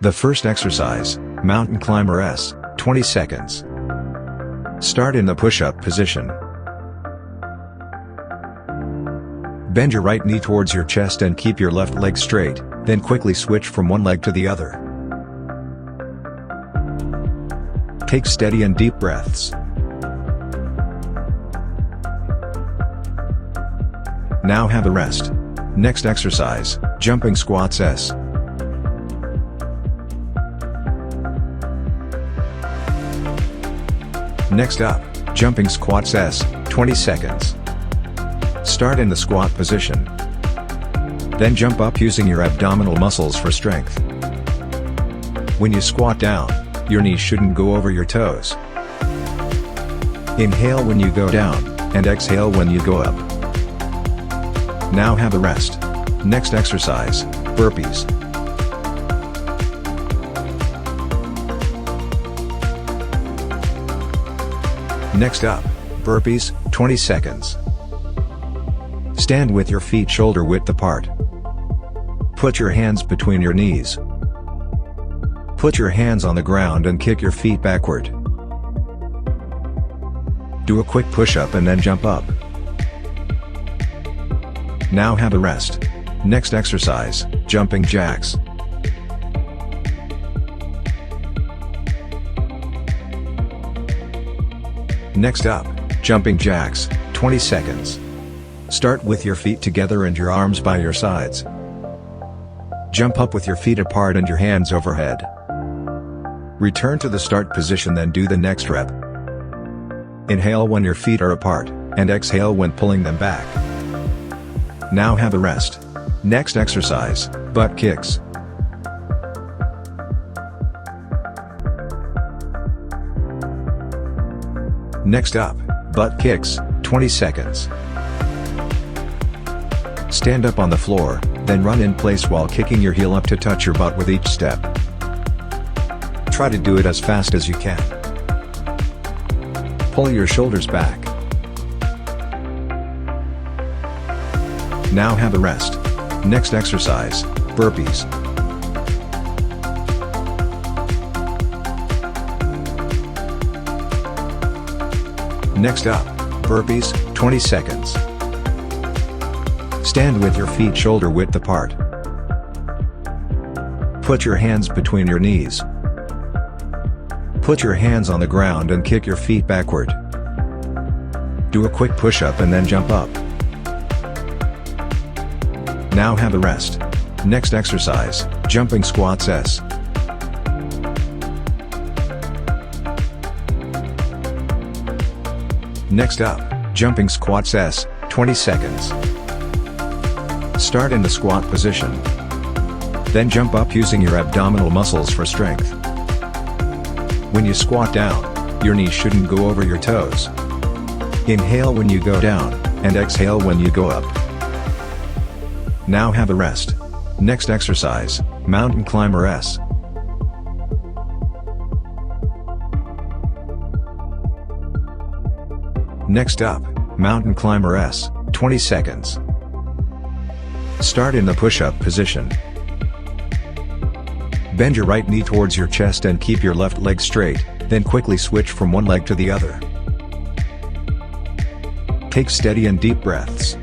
The first exercise, Mountain Climber S, 20 seconds. Start in the push-up position. Bend your right knee towards your chest and keep your left leg straight, then quickly switch from one leg to the other. Take steady and deep breaths. Now have a rest. Next exercise, Jumping Squats S. Next up, Jumping Squats S, 20 seconds. Start in the squat position. Then jump up using your abdominal muscles for strength. When you squat down, your knees shouldn't go over your toes. Inhale when you go down, and exhale when you go up. Now have a rest. Next exercise, burpees. Next up, burpees, 20 seconds. Stand with your feet shoulder width apart. Put your hands between your knees. Put your hands on the ground and kick your feet backward. Do a quick push-up and then jump up. Now have a rest. Next exercise, jumping jacks. Next up, jumping jacks, 20 seconds. Start with your feet together and your arms by your sides. Jump up with your feet apart and your hands overhead. Return to the start position, then do the next rep. Inhale when your feet are apart, and exhale when pulling them back. Now have a rest. Next exercise, butt kicks. Next up, butt kicks, 20 seconds. Stand up on the floor, then run in place while kicking your heel up to touch your butt with each step. Try to do it as fast as you can. Pull your shoulders back. Now have a rest. Next exercise, burpees. Next up, burpees, 20 seconds. Stand with your feet shoulder width apart. Put your hands between your knees. Put your hands on the ground and kick your feet backward. Do a quick push-up and then jump up. Now have a rest. Next exercise, jumping squats S. Next up, jumping squats S, 20 seconds. Start in the squat position. Then jump up using your abdominal muscles for strength. When you squat down, your knees shouldn't go over your toes. Inhale when you go down, and exhale when you go up. Now have a rest. Next exercise, Mountain Climber S. Next up, Mountain Climber S, 20 seconds. Start in the push-up position. Bend your right knee towards your chest and keep your left leg straight, then quickly switch from one leg to the other. Take steady and deep breaths.